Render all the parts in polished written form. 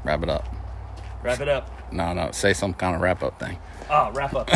Wrap it up. Wrap it up. No. Say some kind of wrap-up thing. Oh, wrap up.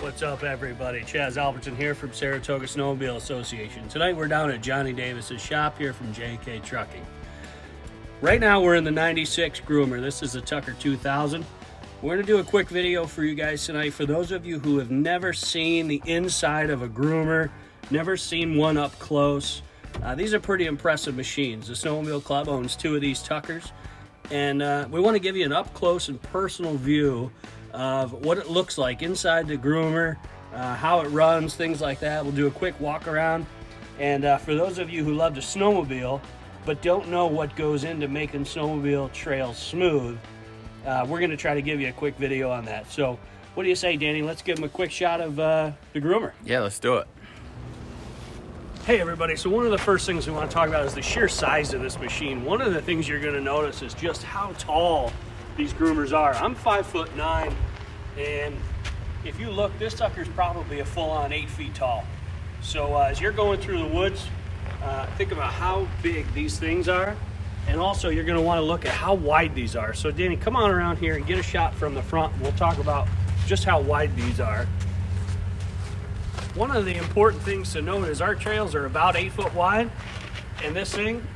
What's up, everybody? Chaz Albertson here from Saratoga Snowmobile Association. Tonight we're down at Johnny Davis's shop here from J&K Trucking. Right now we're in the 96 Groomer. This is the Tucker 2000. We're going to do a quick video for you guys tonight. For those of you who have never seen the inside of a Groomer, never seen one up close, these are pretty impressive machines. The Snowmobile Club owns 2 of these Tuckers, and we want to give you an up-close and personal view of what it looks like inside the Groomer, how it runs, things like that. We'll do a quick walk around. And for those of you who love to snowmobile but don't know what goes into making snowmobile trails smooth, we're going to try to give you a quick video on that. So what do you say, Danny? Let's give them a quick shot of the Groomer. Yeah, let's do it. Hey everybody, so one of the first things we want to talk about is the sheer size of this machine. One of the things you're going to notice is just how tall these Groomers are. I'm 5'9", and if you look, this sucker's probably a full-on 8 feet tall. So as you're going through the woods, think about how big these things are, and also you're going to want to look at how wide these are. So Danny, come on around here and get a shot from the front. We'll talk about just how wide these are. One of the important things to note is our trails are about 8 foot wide, and this thing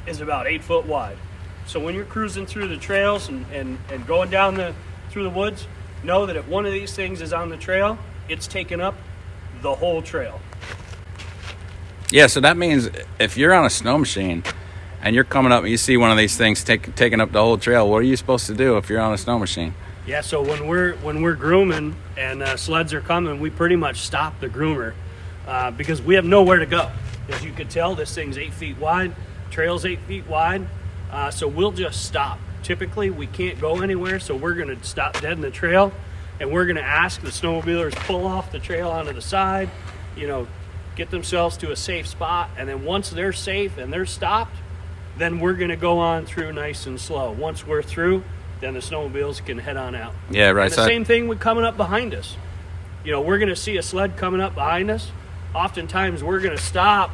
is about 8 foot wide. So when you're cruising through the trails and going down through the woods, know that if one of these things is on the trail, it's taking up the whole trail. Yeah, so that means if you're on a snow machine and you're coming up and you see one of these things taking up the whole trail, what are you supposed to do if you're on a snow machine? Yeah, so when we're grooming and sleds are coming, we pretty much stop the Groomer because we have nowhere to go. As you can tell, this thing's 8 feet wide, trail's 8 feet wide. So we'll just stop. Typically, we can't go anywhere, so we're going to stop dead in the trail, and we're going to ask the snowmobilers pull off the trail onto the side, get themselves to a safe spot, and then once they're safe and they're stopped, then we're going to go on through nice and slow. Once we're through, then the snowmobiles can head on out. Yeah, right. And the same thing with coming up behind us. We're going to see a sled coming up behind us. Oftentimes, we're going to stop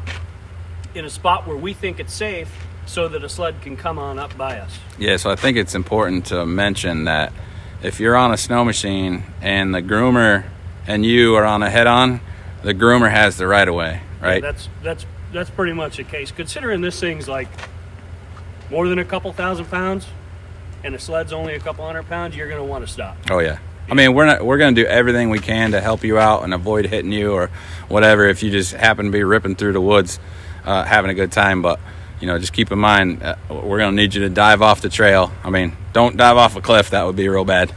in a spot where we think it's safe, so that a sled can come on up by us. Yeah, so I think it's important to mention that if you're on a snow machine and the Groomer and you are on a head-on, the Groomer has the right-of-way, right? Yeah, that's pretty much the case. Considering this thing's like more than a couple thousand pounds and the sled's only a couple hundred pounds, you're going to want to stop. Oh, yeah. I mean, we're going to do everything we can to help you out and avoid hitting you or whatever if you just happen to be ripping through the woods having a good time, but just keep in mind, we're going to need you to dive off the trail. I mean, don't dive off a cliff. That would be real bad.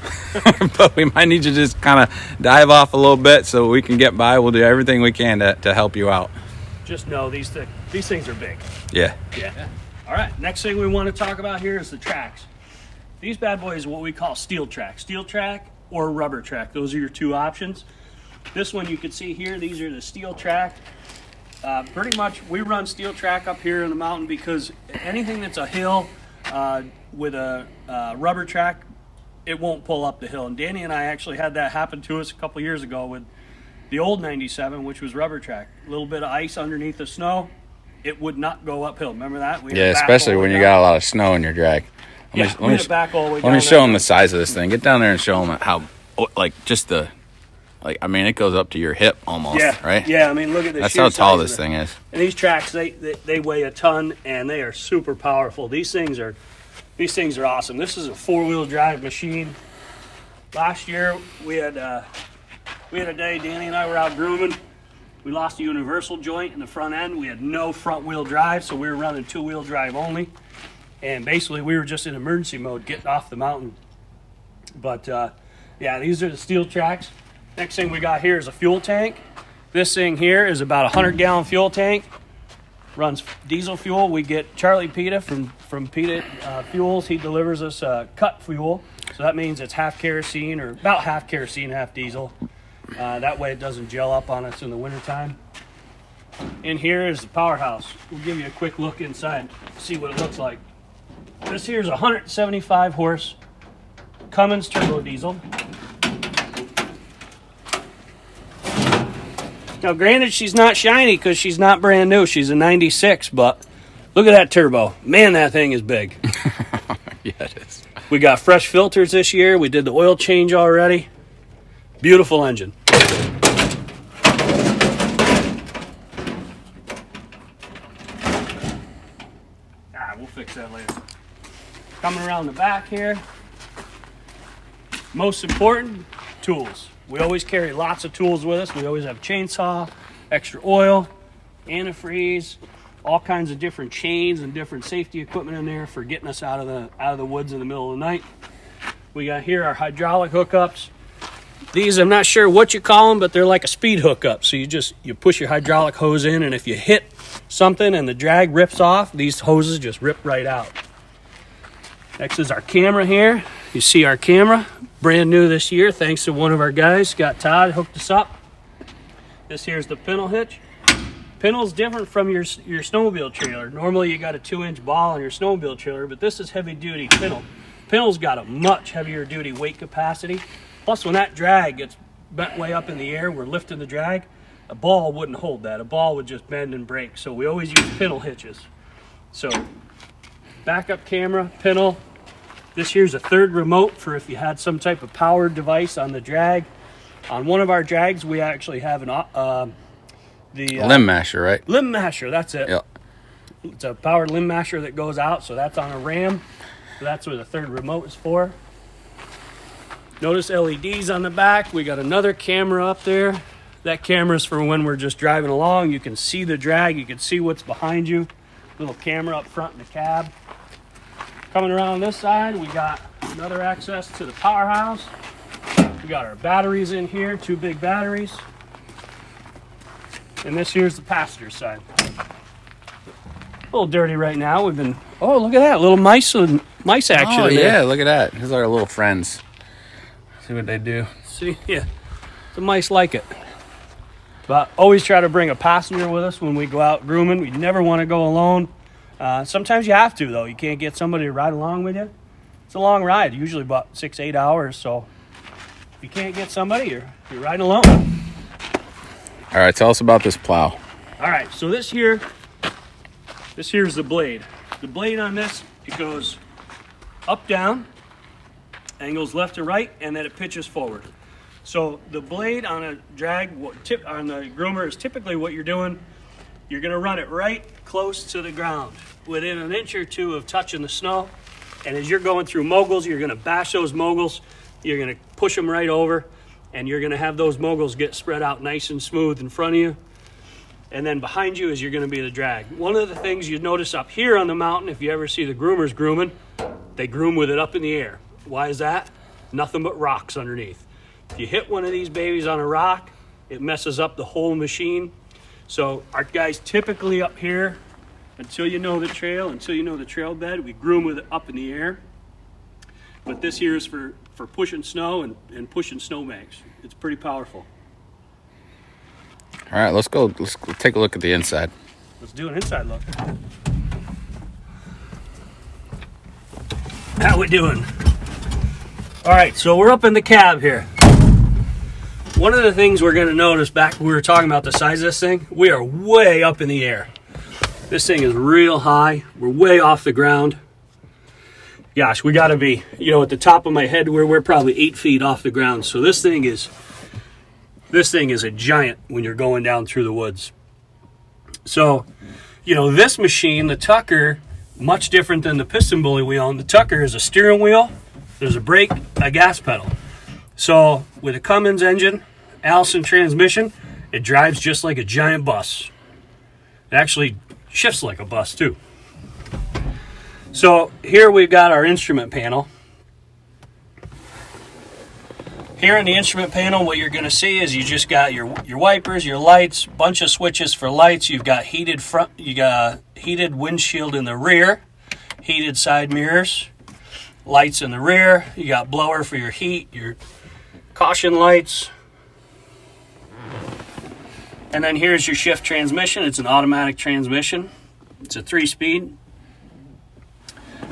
But we might need you to just kind of dive off a little bit so we can get by. We'll do everything we can to help you out. Just know these things are big. Yeah. All right, next thing we want to talk about here is the tracks. These bad boys are what we call steel track. Steel track or rubber track. Those are your 2 options. This one you can see here, these are the steel track. Pretty much we run steel track up here in the mountain because anything that's a hill with a rubber track, it won't pull up the hill. And Danny and I actually had that happen to us a couple years ago with the old 97, which was rubber track. A little bit of ice underneath the snow, it would not go uphill. Remember that? Yeah, especially when you got a lot of snow in your drag. Let me show them the size of this thing. Get down there and show them how, I mean, it goes up to your hip almost, right? Yeah, I mean, look at this. That's how tall this thing is. And these tracks, they weigh a ton, and they are super powerful. These things are awesome. This is a 4-wheel drive machine. Last year, we had a day, Danny and I were out grooming. We lost a universal joint in the front end. We had no front-wheel drive, so we were running 2-wheel drive only. And basically, we were just in emergency mode getting off the mountain. But, yeah, these are the steel tracks. Next thing we got here is a fuel tank. This thing here is about a 100-gallon fuel tank. Runs diesel fuel. We get Charlie Pita from Pita Fuels. He delivers us cut fuel. So that means it's half kerosene, or about half kerosene, half diesel. That way it doesn't gel up on us in the wintertime. In here is the powerhouse. We'll give you a quick look inside, see what it looks like. This here is a 175 horse Cummins turbo diesel. Now granted, she's not shiny because she's not brand new. She's a 96, but look at that turbo. Man, that thing is big. Yeah, it is. We got fresh filters this year. We did the oil change already. Beautiful engine. We'll fix that later. Coming around the back here. Most important, tools. We always carry lots of tools with us. We always have chainsaw, extra oil, antifreeze, all kinds of different chains and different safety equipment in there for getting us out of the woods in the middle of the night. We got here our hydraulic hookups. These, I'm not sure what you call them, but they're like a speed hookup. So you push your hydraulic hose in, and if you hit something and the drag rips off, these hoses just rip right out. Next is our camera here. You see our camera, brand new this year, thanks to one of our guys, Scott Todd, hooked us up. This here's the pintle hitch. Pintle's different from your snowmobile trailer. Normally you got a 2-inch ball on your snowmobile trailer, but this is heavy duty pintle. Pintle's got a much heavier duty weight capacity. Plus when that drag gets bent way up in the air, we're lifting the drag, a ball wouldn't hold that. A ball would just bend and break. So we always use pintle hitches. So backup camera, pintle. This here's a third remote for if you had some type of powered device on the drag. On one of our drags, we actually have limb masher, right? Limb masher, that's it. Yep. It's a powered limb masher that goes out, so that's on a ram. So that's what the third remote is for. Notice LEDs on the back. We got another camera up there. That camera's for when we're just driving along. You can see the drag. You can see what's behind you. Little camera up front in the cab. Coming around this side, we got another access to the powerhouse. We got our batteries in here, 2 big batteries. And this here's the passenger side. A little dirty right now. We've been, oh, look at that, little mice action. Oh, in there. yeah, look at that. These are our little friends. See what they do. See, yeah, the mice like it. But always try to bring a passenger with us when we go out grooming. We never want to go alone. Sometimes you have to, though. You can't get somebody to ride along with you. It's a long ride, usually about 6-8 hours. So if you can't get somebody, you're riding alone. All right, tell us about this plow. All right, so this here's the blade. The blade on this, it goes up, down, angles left to right, and then it pitches forward. So the blade on a drag, on the groomer is typically what you're doing. You're gonna run it right close to the ground, within an inch or two of touching the snow. And as you're going through moguls, you're gonna bash those moguls, you're gonna push them right over, and you're gonna have those moguls get spread out nice and smooth in front of you. And then behind you is you're gonna be the drag. One of the things you notice up here on the mountain, if you ever see the groomers grooming, they groom with it up in the air. Why is that? Nothing but rocks underneath. If you hit one of these babies on a rock, it messes up the whole machine. So our guys typically up here, until you know the trail bed, we groom with it up in the air. But this here is for pushing snow and pushing snowbanks. It's pretty powerful. All right, let's go take a look at the inside. Let's do an inside look. How we doing? All right, so we're up in the cab here. One of the things we're gonna notice back when we were talking about the size of this thing, we are way up in the air. This thing is real high. We're way off the ground. Gosh, we gotta be, at the top of my head, we're probably 8 feet off the ground. So this thing is a giant when you're going down through the woods. So, this machine, the Tucker, much different than the piston bully we own. The Tucker is a steering wheel, there's a brake, a gas pedal. So with a Cummins engine, Allison transmission, it drives just like a giant bus. It actually shifts like a bus too. So here we've got our instrument panel. Here in the instrument panel, what you're going to see is you just got your wipers, your lights, bunch of switches for lights. You've got heated front, you got a heated windshield in the rear, heated side mirrors, lights in the rear. You got blower for your heat, your caution lights. And then here's your shift transmission. It's an automatic transmission. It's a 3-speed.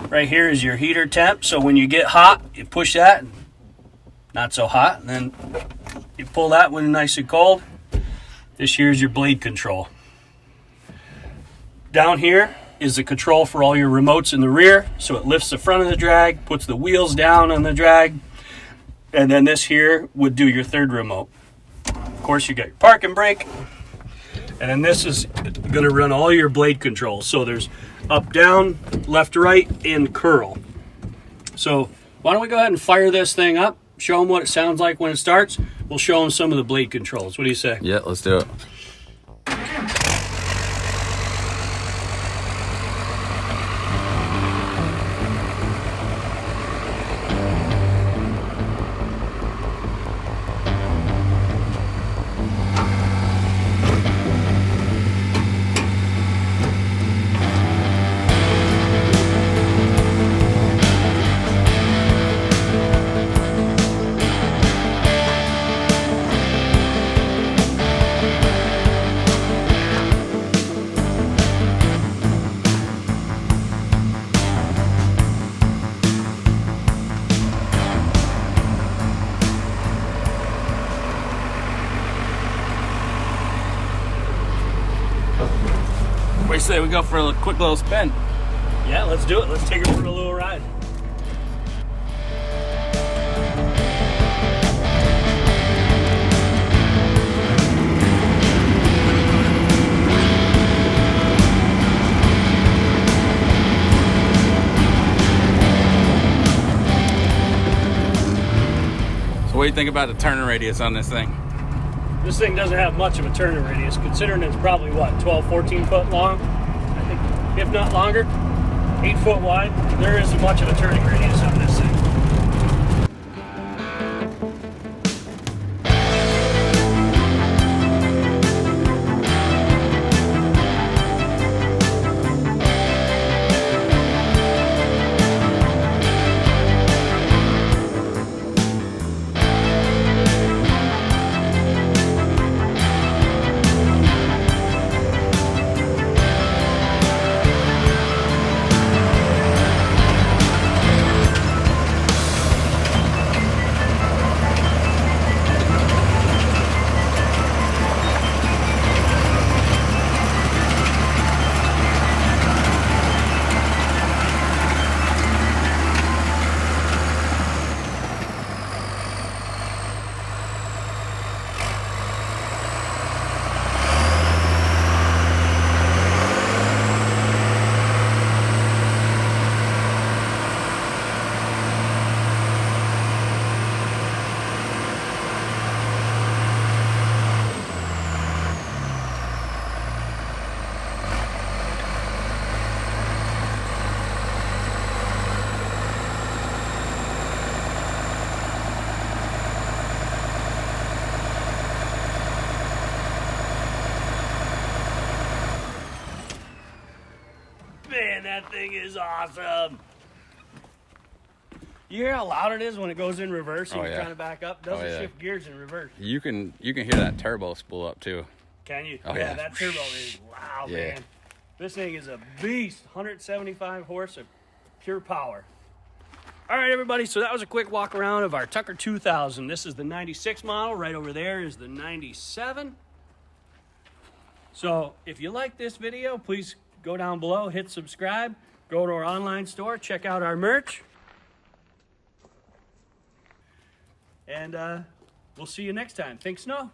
Right here is your heater temp. So when you get hot, you push that. Not so hot. And then you pull that when it's nice and cold. This here's your blade control. Down here is the control for all your remotes in the rear. So it lifts the front of the drag, puts the wheels down on the drag. And then this here would do your third remote. Of course, you got your parking brake. And then this is going to run all your blade controls. So there's up, down, left, right, and curl. So why don't we go ahead and fire this thing up, show them what it sounds like when it starts. We'll show them some of the blade controls. What do you say? Yeah, let's do it. What do you say we go for a quick little spin? Yeah, let's do it. Let's take her for a little ride. So what do you think about the turning radius on this thing? This thing doesn't have much of a turning radius, considering it's probably, what, 12, 14 foot long? I think, if not longer, 8 foot wide. There isn't much of a turning radius on this thing. Man, that thing is awesome. You hear how loud it is when it goes in reverse and you're trying to back up? Doesn't shift gears in reverse. You can hear that turbo spool up too. Can you? Oh yeah. That turbo is loud, man. This thing is a beast. 175 horse of pure power. All right, everybody. So that was a quick walk around of our Tucker 2000. This is the 96 model. Right over there is the 97. So if you like this video, please go down below, hit subscribe, go to our online store, check out our merch. And we'll see you next time. Think snow.